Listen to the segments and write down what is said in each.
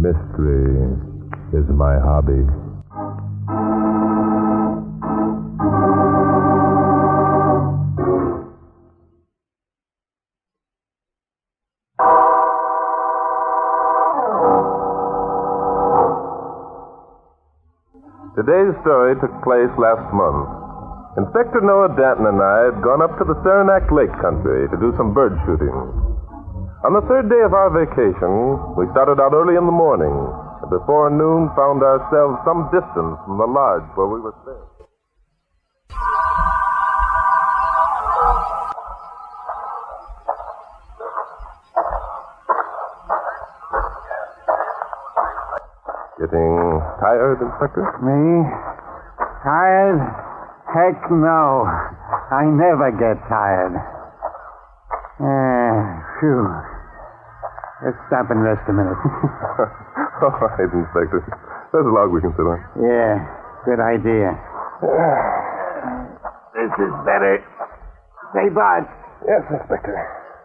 Mystery is my hobby. Today's story took place last month. Inspector Noah Danton and I had gone up to the Saranac Lake country to do some bird shooting. On the third day of our vacation, we started out early in the morning, and before noon found ourselves some distance from the lodge where we were staying. Getting tired, Inspector? Me? Tired? Heck no. I never get tired. Phew. Let's stop and rest a minute. All right, Inspector. There's a log we can sit on. Yeah, good idea. This is better. Say, Bart. Yes, Inspector.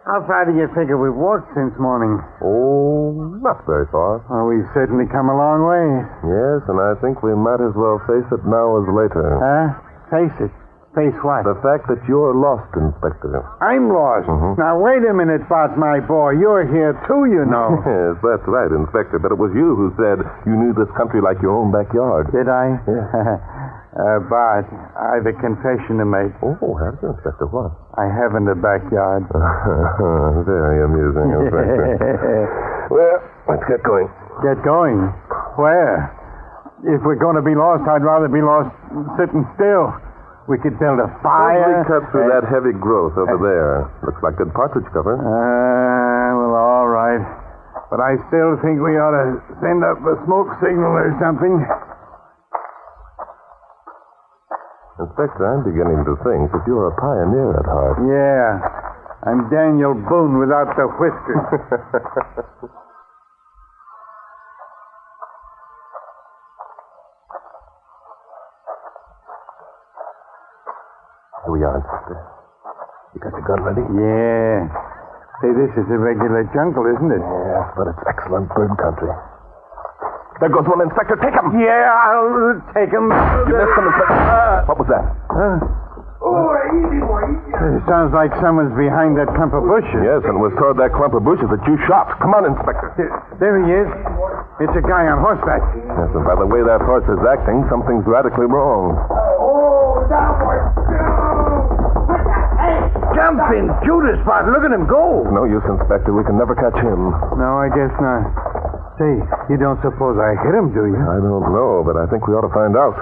How far do you figure we've walked since morning? Oh, not very far. Well, we've certainly come a long way. Yes, and I think we might as well face it now as later. Huh? Face it? Face what? The fact that you're lost, Inspector. I'm lost. Mm-hmm. Now, wait a minute, Bart, my boy. You're here, too, you know. Yes, that's right, Inspector. But it was you who said you knew this country like your own backyard. Did I? Yeah. Bart, I've a confession to make. Oh, have you, Inspector? What? I haven't a backyard. Very amusing, Inspector. Well, let's get going. Get going? Where? If we're going to be lost, I'd rather be lost sitting still. We could build a fire. We cut through that heavy growth over there. Looks like good partridge cover. Well, all right. But I still think we ought to send up a smoke signal or something. Inspector, I'm beginning to think that you're a pioneer at heart. Yeah. I'm Daniel Boone without the whiskers. Here we are, Inspector. You got your gun ready? Yeah. Say, this is a regular jungle, isn't it? Yes, but it's excellent bird country. There goes one, Inspector. Take him! Yeah, I'll take him. You missed him, Inspector. What was that? Easy, boy. It sounds like someone's behind that clump of bushes. Yes, and it was toward that clump of bushes that you shot. Come on, Inspector. There he is. It's a guy on horseback. Yes, and by the way that horse is acting, something's radically wrong. Down, boy. Hey, jumping Judas spot. Look at him go. No use, Inspector. We can never catch him. No, I guess not. Say, you don't suppose I hit him, do you? I don't know, but I think we ought to find out.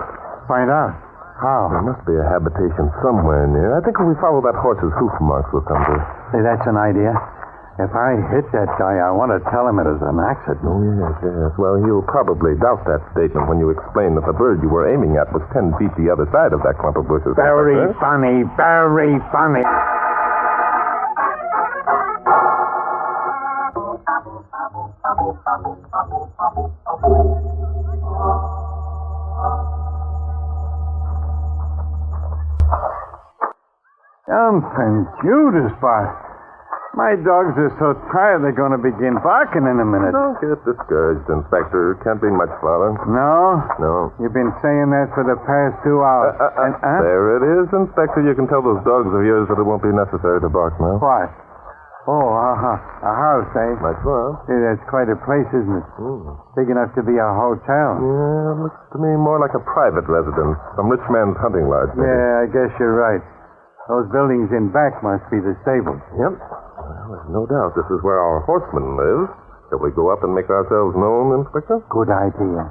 Find out? How? There must be a habitation somewhere near. I think if we follow that horse's hoof marks, we'll come to it. Say, that's an idea. If I hit that guy, I want to tell him it was an accident. Oh, yes. Well, he'll probably doubt that statement when you explain that the bird you were aiming at was 10 feet the other side of that clump of bushes. Very funny, very funny. Jumping Judas, Bart. My dogs are so tired they're going to begin barking in a minute. Don't get discouraged, Inspector. Can't be much farther. No? No. You've been saying that for the past 2 hours. There it is, Inspector. You can tell those dogs of yours that it won't be necessary to bark now. What? Oh, a house, eh? That's well. See, that's quite a place, isn't it? Big enough to be a hotel. Yeah, it looks to me more like a private residence. Some rich man's hunting lodge, maybe. Yeah, I guess you're right. Those buildings in back must be the stables. Yep. Well, there's no doubt this is where our horseman lives. Shall we go up and make ourselves known, Inspector? Good idea.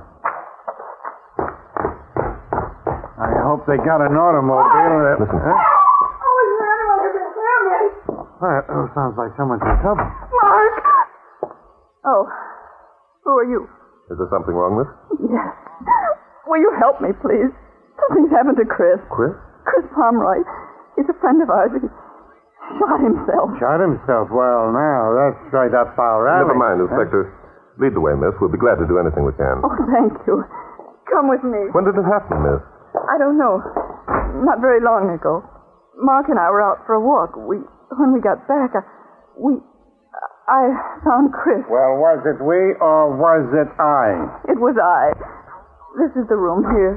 I hope they got an automobile. Listen. Huh? Oh, is there anyone who can hear me? Oh, sounds like someone's in trouble. Mark! Oh, who are you? Is there something wrong, miss? Yes. Will you help me, please? Something's happened to Chris. Chris? Chris Pomeroy. He's a friend of ours. He shot himself. Shot himself? Well, now, that's right up our alley. Never mind, Inspector. Lead the way, miss. We'll be glad to do anything we can. Oh, thank you. Come with me. When did it happen, miss? I don't know. Not very long ago. Mark and I were out for a walk. When we got back, I found Chris. Well, was it we or was it I? It was I. This is the room here.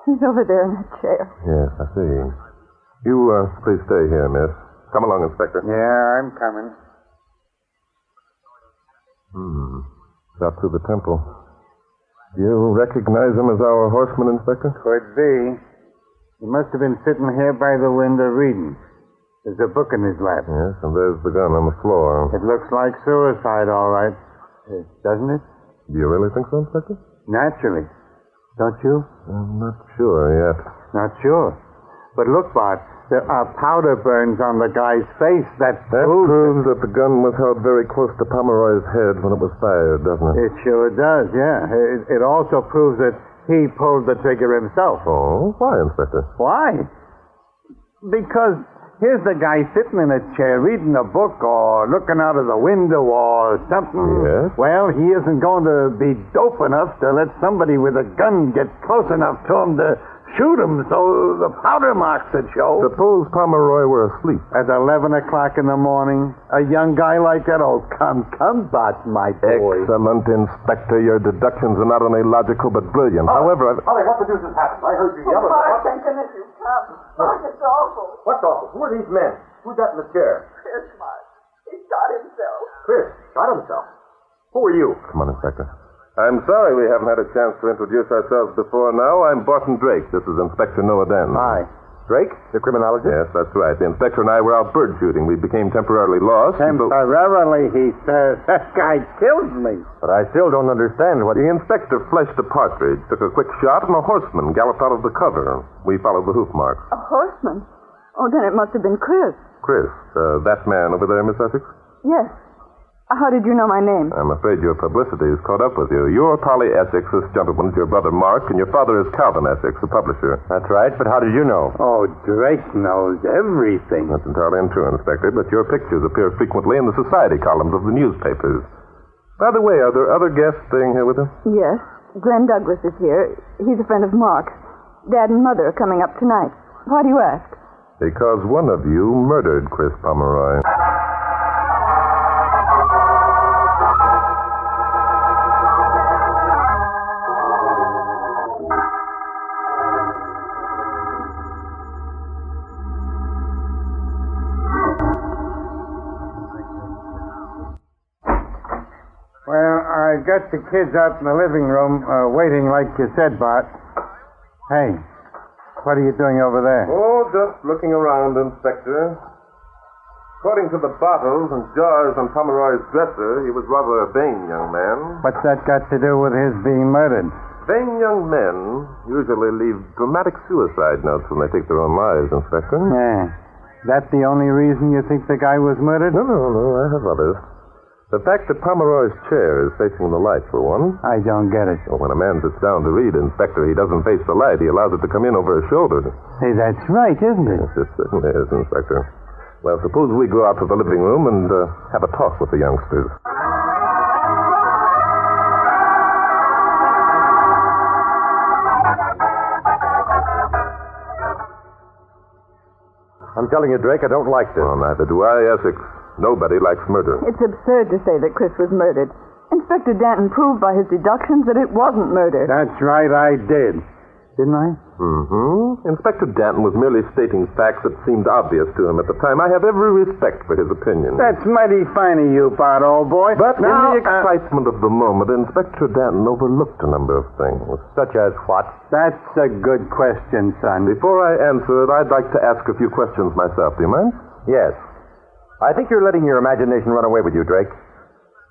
He's over there in that chair. Yes, I see. You, please stay here, miss. Come along, Inspector. Yeah, I'm coming. Got through the temple. Do you recognize him as our horseman, Inspector? Could be. He must have been sitting here by the window reading. There's a book in his lap. Yes, and there's the gun on the floor. It looks like suicide, all right. Doesn't it? Do you really think so, Inspector? Naturally. Don't you? I'm not sure yet. Not sure. But look, Bart, there are powder burns on the guy's face. That proves that the gun was held very close to Pomeroy's head when it was fired, doesn't it? It sure does, yeah. It also proves that he pulled the trigger himself. Oh? Why, Inspector? Why? Because here's the guy sitting in a chair reading a book or looking out of the window or something. Yes? Well, he isn't going to be dope enough to let somebody with a gun get close enough to him to shoot him so the powder marks would show. Suppose Pomeroy were asleep. At 11 o'clock in the morning, a young guy like that? Oh, come, Bart, my boy. Excellent, Inspector. Your deductions are not only logical but brilliant. However, Holly, what the deuce has happened? I heard you yell at Mark, thank goodness you've come. Mark, it's awful. What's awful? Who are these men? Who's that in the chair? Chris, Mark. He shot himself. Chris shot himself. Who are you? come on, Inspector. I'm sorry we haven't had a chance to introduce ourselves before now. I'm Barton Drake. This is Inspector Noah Denton. Hi. Drake, the criminologist? Yes, that's right. The inspector and I were out bird shooting. We became temporarily lost. Temporarily, he says. That guy killed me. But I still don't understand what... The inspector fleshed a partridge, took a quick shot, and a horseman galloped out of the cover. We followed the hoof marks. A horseman? Oh, then it must have been Chris. Chris, that man over there, Miss Essex? Yes. How did you know my name? I'm afraid your publicity has caught up with you. You're Polly Essex, this gentleman's your brother Mark, and your father is Calvin Essex, the publisher. That's right, but how did you know? Oh, Drake knows everything. That's entirely untrue, Inspector, but your pictures appear frequently in the society columns of the newspapers. By the way, are there other guests staying here with us? Yes. Glenn Douglas is here. He's a friend of Mark's. Dad and Mother are coming up tonight. Why do you ask? Because one of you murdered Chris Pomeroy. Well, I got the kids out in the living room waiting like you said, Bart. Hey, what are you doing over there? Oh, just looking around, Inspector. According to the bottles and jars on Pomeroy's dresser, he was rather a vain young man. What's that got to do with his being murdered? Vain young men usually leave dramatic suicide notes when they take their own lives, Inspector. Yeah. That the only reason you think the guy was murdered? No, I have others. The fact that Pomeroy's chair is facing the light, for one. I don't get it. Well, when a man sits down to read, Inspector, he doesn't face the light. He allows it to come in over his shoulder. Hey, that's right, isn't it? Yes, it certainly is, Inspector. Well, suppose we go out to the living room and have a talk with the youngsters. I'm telling you, Drake, I don't like this. Well, neither do I, Essex. Nobody likes murder. It's absurd to say that Chris was murdered. Inspector Danton proved by his deductions that it wasn't murder. That's right, I did. Didn't I? Mm-hmm. Inspector Danton was merely stating facts that seemed obvious to him at the time. I have every respect for his opinion. That's mighty fine of you, Bart, old boy. But now, in the excitement of the moment, Inspector Danton overlooked a number of things. Such as what? That's a good question, son. Before I answer it, I'd like to ask a few questions myself. Do you mind? Yes. I think you're letting your imagination run away with you, Drake.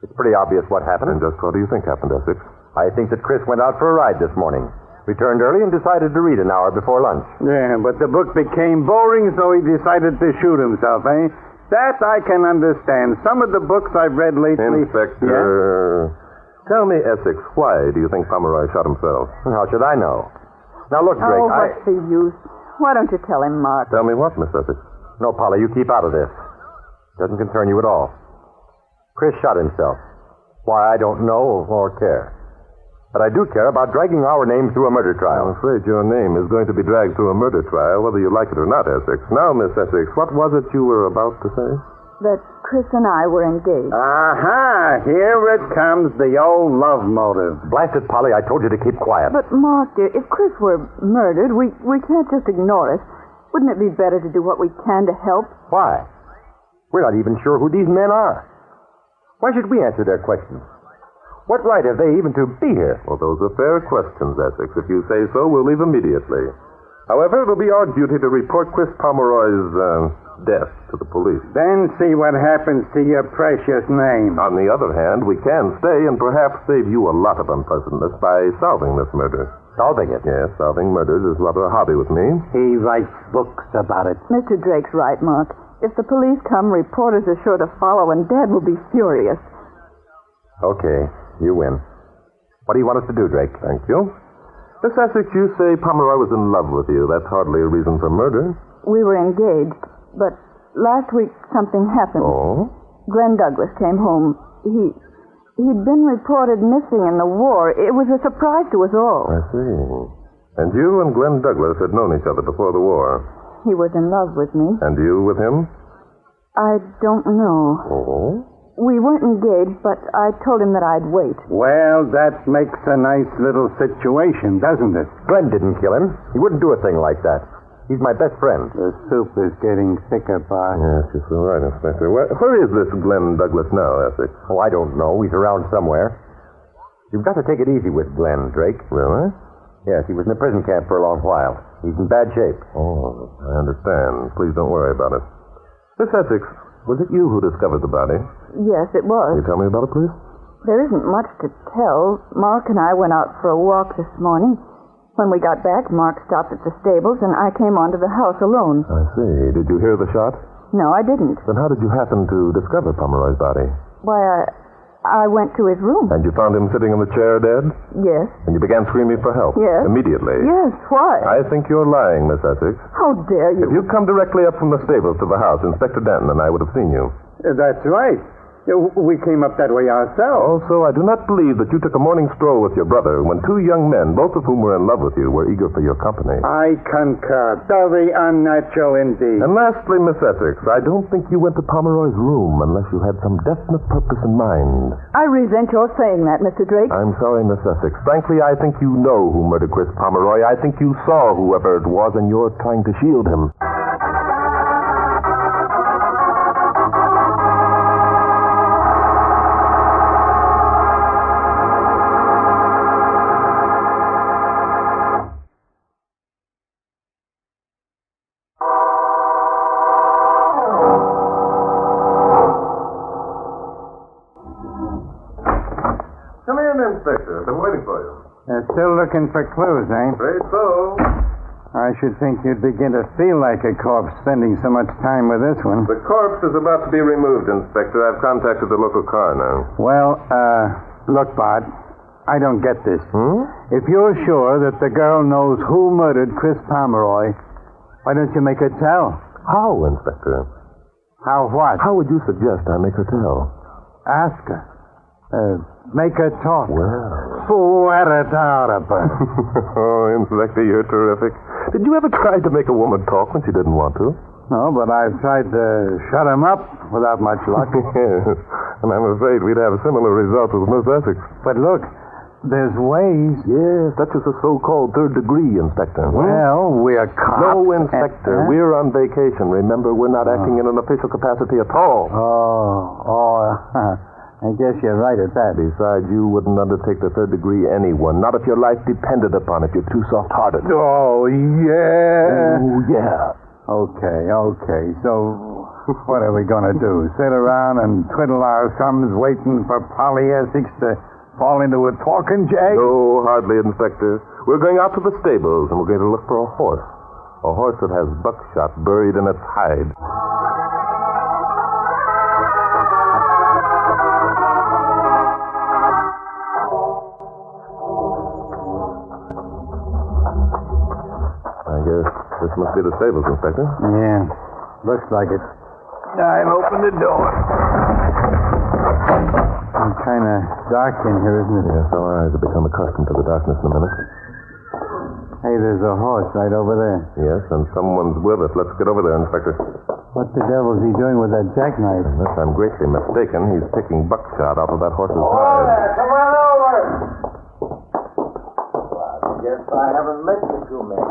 It's pretty obvious what happened. And just what do you think happened, Essex? I think that Chris went out for a ride this morning. Returned early and decided to read an hour before lunch. Yeah, but the book became boring, so he decided to shoot himself, eh? That I can understand. Some of the books I've read lately... Inspector, tell me, Essex, why do you think Pomeroy shot himself? How should I know? Now, look, Drake, what's the use? Why don't you tell him, Mark? Tell me what, Miss Essex? No, Polly, you keep out of this. Doesn't concern you at all. Chris shot himself. Why, I don't know or care. But I do care about dragging our name through a murder trial. I'm afraid your name is going to be dragged through a murder trial, whether you like it or not, Essex. Now, Miss Essex, what was it you were about to say? that Chris and I were engaged. Aha! Here it comes, the old love motive. Blast it, Polly. I told you to keep quiet. But, Mark, dear, if Chris were murdered, we can't just ignore it. Wouldn't it be better to do what we can to help? Why? We're not even sure who these men are. Why should we answer their questions? What right have they even to be here? Well, those are fair questions, Essex. If you say so, we'll leave immediately. However, it'll be our duty to report Chris Pomeroy's death to the police. Then see what happens to your precious name. On the other hand, we can stay and perhaps save you a lot of unpleasantness by solving this murder. Solving it? Yes, solving murders is rather a hobby with me. He writes books about it. Mr. Drake's right, Mark. If the police come, reporters are sure to follow, and Dad will be furious. Okay, you win. What do you want us to do, Drake? Thank you. Miss Essex, you say Pomeroy was in love with you. That's hardly a reason for murder. We were engaged, but last week something happened. Oh? Glenn Douglas came home. He'd been reported missing in the war. It was a surprise to us all. I see. And you and Glenn Douglas had known each other before the war. He was in love with me. And you with him? I don't know. Oh? We weren't engaged, but I told him that I'd wait. Well, that makes a nice little situation, doesn't it? Glenn didn't kill him. He wouldn't do a thing like that. He's my best friend. The soup is getting thicker, Bart. Yes, you're so right, Inspector. Where is this Glenn Douglas now, Essex? Oh, I don't know. He's around somewhere. You've got to take it easy with Glenn, Drake. Really? Yes, he was in a prison camp for a long while. He's in bad shape. Oh, I understand. Please don't worry about it. Miss Essex, was it you who discovered the body? Yes, it Can was. you tell me about it, please? There isn't much to tell. Mark and I went out for a walk this morning. When we got back, Mark stopped at the stables, and I came on to the house alone. I see. Did you hear the shot? No, I didn't. Then how did you happen to discover Pomeroy's body? Why, I went to his room. And you found him sitting in the chair dead? Yes. And you began screaming for help? Yes. Immediately? Yes, why? I think you're lying, Miss Essex. How dare you? If you'd come directly up from the stables to the house, Inspector Danton and I would have seen you. That's right. We came up that way ourselves. Also, I do not believe that you took a morning stroll with your brother when two young men, both of whom were in love with you, were eager for your company. I concur. Very unnatural indeed. And lastly, Miss Essex, I don't think you went to Pomeroy's room unless you had some definite purpose in mind. I resent your saying that, Mr. Drake. I'm sorry, Miss Essex. Frankly, I think you know who murdered Chris Pomeroy. I think you saw whoever it was, and you're trying to shield him. Come in, Inspector. I've been waiting for you. Still looking for clues, eh? Afraid so. I should think you'd begin to feel like a corpse spending so much time with this one. The corpse is about to be removed, Inspector. I've contacted the local coroner. Well, look, Bart, I don't get this. If you're sure that the girl knows who murdered Chris Pomeroy, why don't you make her tell? How, Inspector? How what? How would you suggest I make her tell? Ask her. Make her talk. Well. Sweat it out of her. Oh, Inspector, you're terrific. Did you ever try to make a woman talk when she didn't want to? No, but I've tried to shut him up without much luck. Yes, and I'm afraid we'd have similar results with Miss Essex. But look, there's ways. Yes, such as a so-called third degree, Inspector. Well, we're cops. No, Inspector, we're on vacation. Remember, we're not acting in an official capacity at all. I guess you're right at that. Besides, you wouldn't undertake the third degree anyone. Not if your life depended upon it. You're too soft-hearted. Oh, yeah. Oh, yeah. Okay. So, what are we going to do? Sit around and twiddle our thumbs waiting for Polly Essex to fall into a talking jag? No, hardly, Inspector. We're going out to the stables, and we're going to look for a horse. A horse that has buckshot buried in its hide. I guess this must be the stables, Inspector. Yeah, looks like it. I'll open the door. It's kind of dark in here, isn't it? Yes, our eyes have become accustomed to the darkness in a minute. Hey, there's a horse right over there. Yes, and someone's with us. Let's get over there, Inspector. What the devil's he doing with that jackknife? Unless I'm greatly mistaken, he's picking buckshot out of that horse's hide. Come on over. I guess I haven't met you two men.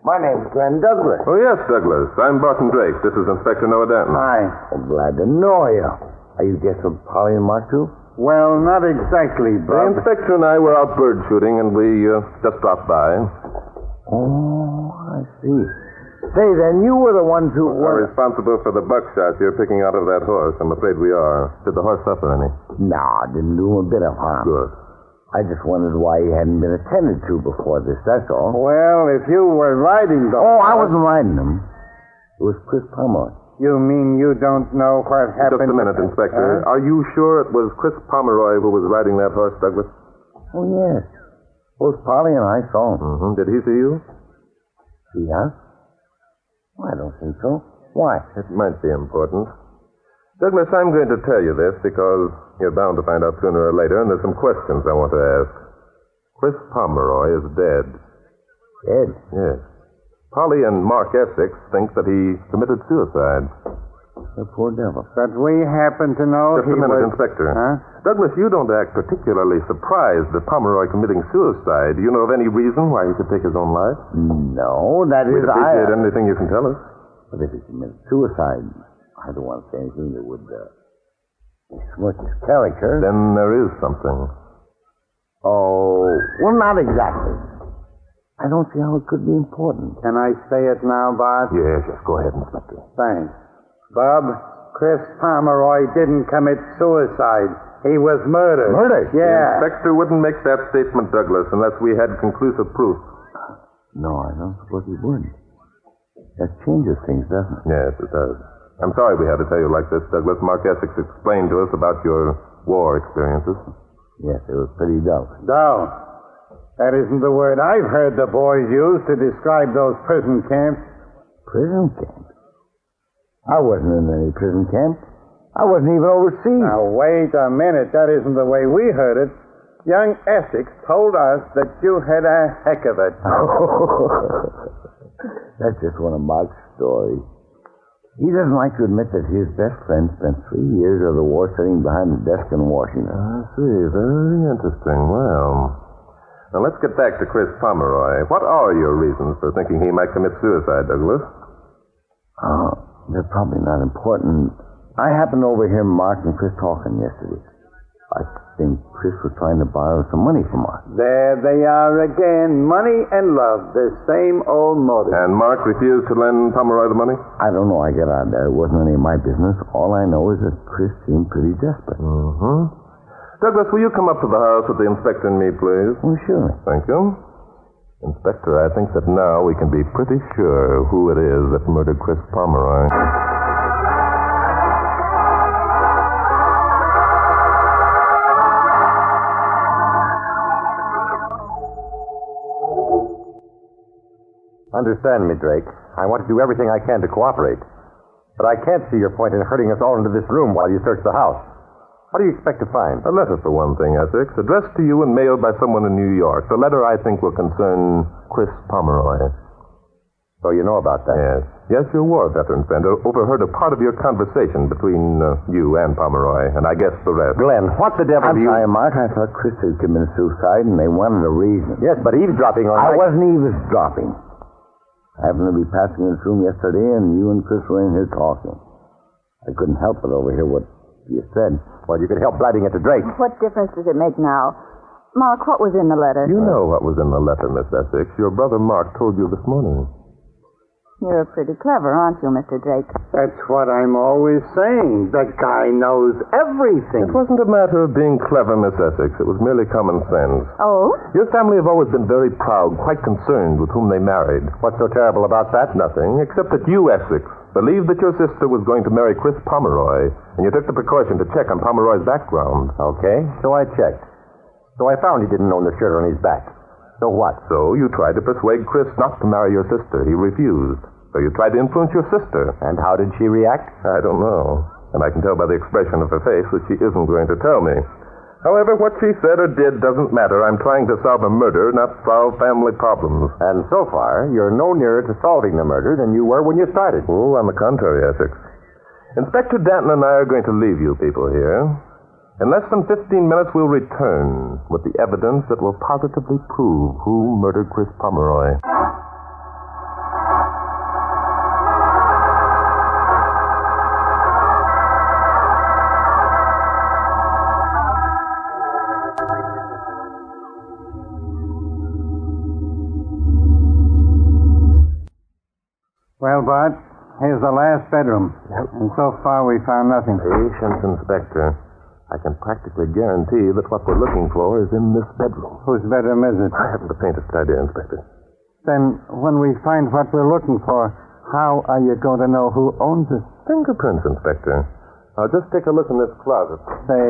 My name's Glenn Douglas. Oh, yes, Douglas. I'm Barton Drake. This is Inspector Noah Danton. Hi. I'm glad to know you. Are you guests of Polly and Mark, too? Well, not exactly, The Bob. inspector and I were out bird shooting, and we just dropped by. Oh, I see. Say, then, you were the ones who We're were... responsible for the buckshot you're picking out of that horse. I'm afraid we are. Did the horse suffer any? Nah, didn't do him a bit of harm. Good. I just wondered why he hadn't been attended to before this, that's all. Well, if you were riding the Oh, I wasn't riding him. It was Chris Pomeroy. You mean you don't know what happened? Just a minute, Inspector. Are you sure it was Chris Pomeroy who was riding that horse, Douglas? Oh, yes. Both Polly and I saw him. Mm-hmm. Did he see you? See us? I don't think so. Why? It might be important. Douglas, I'm going to tell you this because you're bound to find out sooner or later, and there's some questions I want to ask. Chris Pomeroy is dead. Dead? Yes. Polly and Mark Essex think that he committed suicide. The poor devil. But we happen to know Just a minute, Inspector. Huh? Douglas, you don't act particularly surprised at Pomeroy committing suicide. Do you know of any reason why he should take his own life? No, that We'd is, appreciate anything you can tell us. But if he committed suicide, I don't want to say anything that would besmirch his character. Then there is something. Oh, well, not exactly. I don't see how it could be important. Can I say it now, Bart? Yes, go ahead, Inspector. Thanks. Bob, Chris Pomeroy didn't commit suicide. He was murdered. Murdered? The Yeah. inspector wouldn't make that statement, Douglas, unless we had conclusive proof. No, I don't suppose he would. That changes things, doesn't it? Yes, it does. I'm sorry we had to tell you like this, Douglas. Mark Essex explained to us about your war experiences. Yes, it was pretty dull. Dull. That isn't the word I've heard the boys use to describe those prison camps. Prison camp? I wasn't in any prison camp. I wasn't even overseas. Now, wait a minute. That isn't the way we heard it. Young Essex told us that you had a heck of it. That's just one of Mark's stories. He doesn't like to admit that his best friend spent 3 years of the war sitting behind the desk in Washington. I see. Very interesting. Well, now let's get back to Chris Pomeroy. What are your reasons for thinking he might commit suicide, Douglas? Oh, they're probably not important. I happened to overhear Mark and Chris talking yesterday. I think Chris was trying to borrow some money from Mark. There they are again. Money and love. The same old motive. And Mark refused to lend Pomeroy the money? I don't know. I get out there. It wasn't any of my business. All I know is that Chris seemed pretty desperate. Mm-hmm. Douglas, will you come up to the house with the inspector and me, please? Oh, sure. Thank you. Inspector, I think that now we can be pretty sure who it is that murdered Chris Pomeroy. Understand me, Drake. I want to do everything I can to cooperate. But I can't see your point in herding us all into this room while you search the house. What do you expect to find? A letter, for one thing, Essex, addressed to you and mailed by someone in New York. The letter, I think, will concern Chris Pomeroy. So you know about that? Yes. Yes, your war veteran friend overheard a part of your conversation between you and Pomeroy, and I guess the rest. Glenn, what the devil I'm do you... sorry, Mark. I thought Chris had committed suicide, and they wanted a reason. Yes, but eavesdropping on... I wasn't eavesdropping. I happened to be passing this room yesterday, and you and Chris were in here talking. I couldn't help but overhear what you said. Well, you could help blabbing it to Drake. What difference does it make now? Mark, what was in the letter? You know what was in the letter, Miss Essex. Your brother Mark told you this morning. You're pretty clever, aren't you, Mr. Drake? That's what I'm always saying. That guy knows everything. It wasn't a matter of being clever, Miss Essex. It was merely common sense. Oh? Your family have always been very proud, quite concerned with whom they married. What's so terrible about that? Nothing, except that you, Essex, believed that your sister was going to marry Chris Pomeroy, and you took the precaution to check on Pomeroy's background. Okay, so I checked. So I found he didn't own the shirt on his back. So what? So you tried to persuade Chris not to marry your sister. He refused. So you tried to influence your sister. And how did she react? I don't know. And I can tell by the expression of her face that she isn't going to tell me. However, what she said or did doesn't matter. I'm trying to solve a murder, not solve family problems. And so far, you're no nearer to solving the murder than you were when you started. Oh, on the contrary, Essex. Inspector Danton and I are going to leave you people here. In less than 15 minutes, we'll return with the evidence that will positively prove who murdered Chris Pomeroy. Well, Bart, here's the last bedroom. Yep. And so far we found nothing. Patience, Inspector. I can practically guarantee that what we're looking for is in this bedroom. Whose bedroom is it? I haven't the faintest idea, Inspector. Then, when we find what we're looking for, how are you going to know who owns it? Fingerprints, Inspector. I'll just take a look in this closet. Say,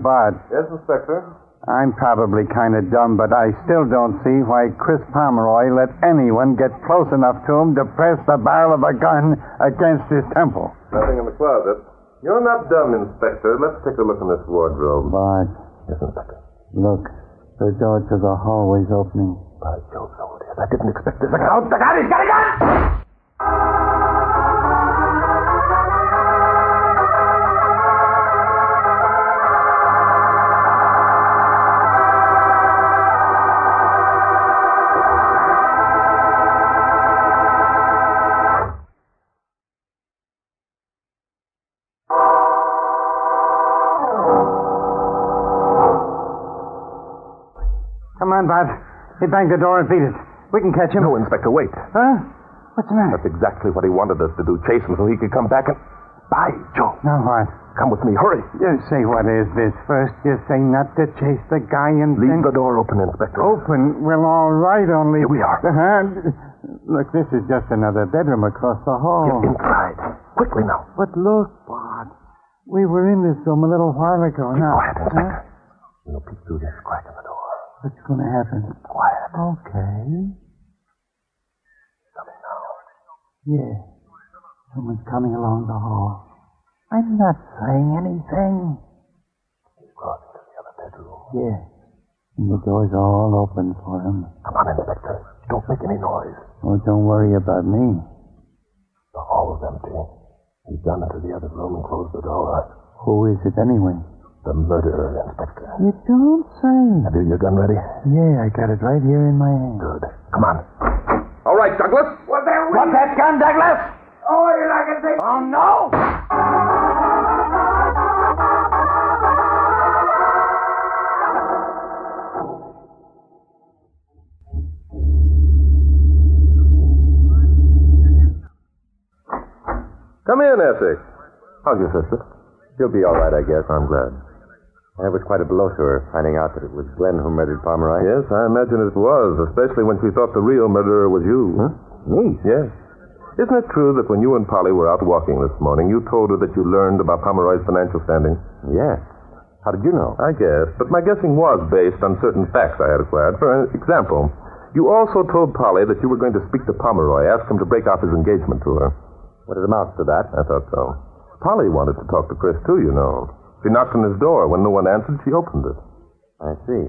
Bart, Yes, Inspector? I'm probably kind of dumb, but I still don't see why Chris Pomeroy let anyone get close enough to him to press the barrel of a gun against his temple. Nothing in the closet. You're not dumb, Inspector. Let's take a look in this wardrobe. Bart, Yes, Inspector. look, the door to the hallway's opening. By Jove, so it is. I didn't expect this. Look out! Look out! He's got a gun! Come on, Bart. He banged the door and beat it. We can catch him. No, Inspector, wait. Huh? What's the matter? That's exactly what he wanted us to do. Chase him so he could come back and... By Jove. Now what? Come with me. Hurry. You say what is this? First you say not to chase the guy and Leave then... the door open, Inspector. Open? Well, all right, only... Here we are. Look, this is just another bedroom across the hall. Get inside. Quickly now. But look, Bart. We were in this room a little while ago. Keep now. quiet, Inspector. We'll peek through this crack in the door. What's going to happen? Quiet. Okay. Coming now. Yeah. Someone's coming along the hall. I'm not saying anything. He's crossing to the other bedroom. Yeah. And the door's all open for him. Come on, Inspector. Don't make any noise. Oh, don't worry about me. The hall is empty. He's gone into the other room and closed the door. Who is it anyway? The murderer, Inspector. You don't say. Have you your gun ready? Yeah, I got it right here in my hand. Good. Come on. All right, Douglas. What's that gun, Douglas? Oh, you're not going to take... Oh, no! Come in, Essex. How's your sister? She'll be all right, I guess. I'm glad. It was quite a blow to her, finding out that it was Glenn who murdered Pomeroy. Yes, I imagine it was, especially when she thought the real murderer was you. Huh? Me? Yes. Isn't it true that when you and Polly were out walking this morning, you told her that you learned about Pomeroy's financial standing? Yes. How did you know? I guess, but my guessing was based on certain facts I had acquired. For example, you also told Polly that you were going to speak to Pomeroy, ask him to break off his engagement to her. What it amounts to that? I thought so. Polly wanted to talk to Chris, too, you know. She knocked on his door. When no one answered, she opened it. I see.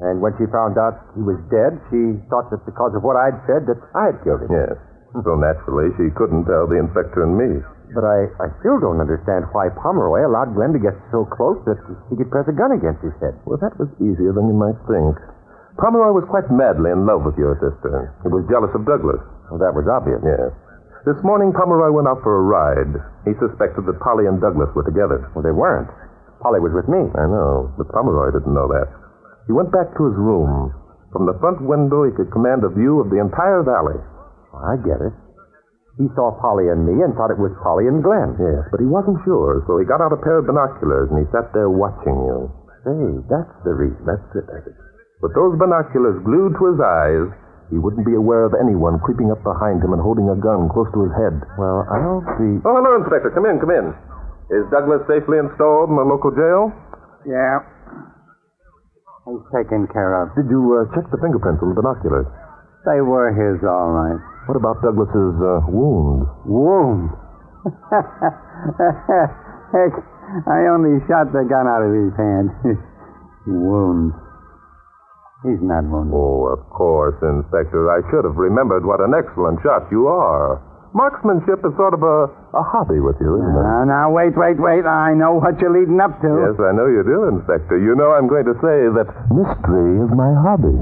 And when she found out he was dead, she thought that because of what I'd said that I had killed him. Yes. So naturally, she couldn't tell the inspector and me. But I still don't understand why Pomeroy allowed Glenn to get so close that he could press a gun against his head. Well, that was easier than you might think. Pomeroy was quite madly in love with your sister. He was jealous of Douglas. Well, that was obvious. Yes. This morning, Pomeroy went out for a ride. He suspected that Polly and Douglas were together. Well, they weren't. Polly was with me. I know, but Pomeroy didn't know that. He went back to his room. From the front window, he could command a view of the entire valley. I get it. He saw Polly and me and thought it was Polly and Glenn. Yes, but he wasn't sure, so he got out a pair of binoculars and he sat there watching you. Say, that's the reason. That's it, Essex. With those binoculars glued to his eyes, he wouldn't be aware of anyone creeping up behind him and holding a gun close to his head. Well, I'll be... Oh, hello, Inspector. Come in, come in. Is Douglas safely installed in the local jail? Yeah. He's taken care of. Did you check the fingerprints on the binoculars? They were his, all right. What about Douglas's wound? Wound? Heck, I only shot the gun out of his hand. Wounds. He's not wounded. Oh, of course, Inspector. I should have remembered what an excellent shot you are. Marksmanship is sort of a hobby with you, isn't it? Now, wait. I know what you're leading up to. Yes, I know you do, Inspector. You know I'm going to say that mystery is my hobby.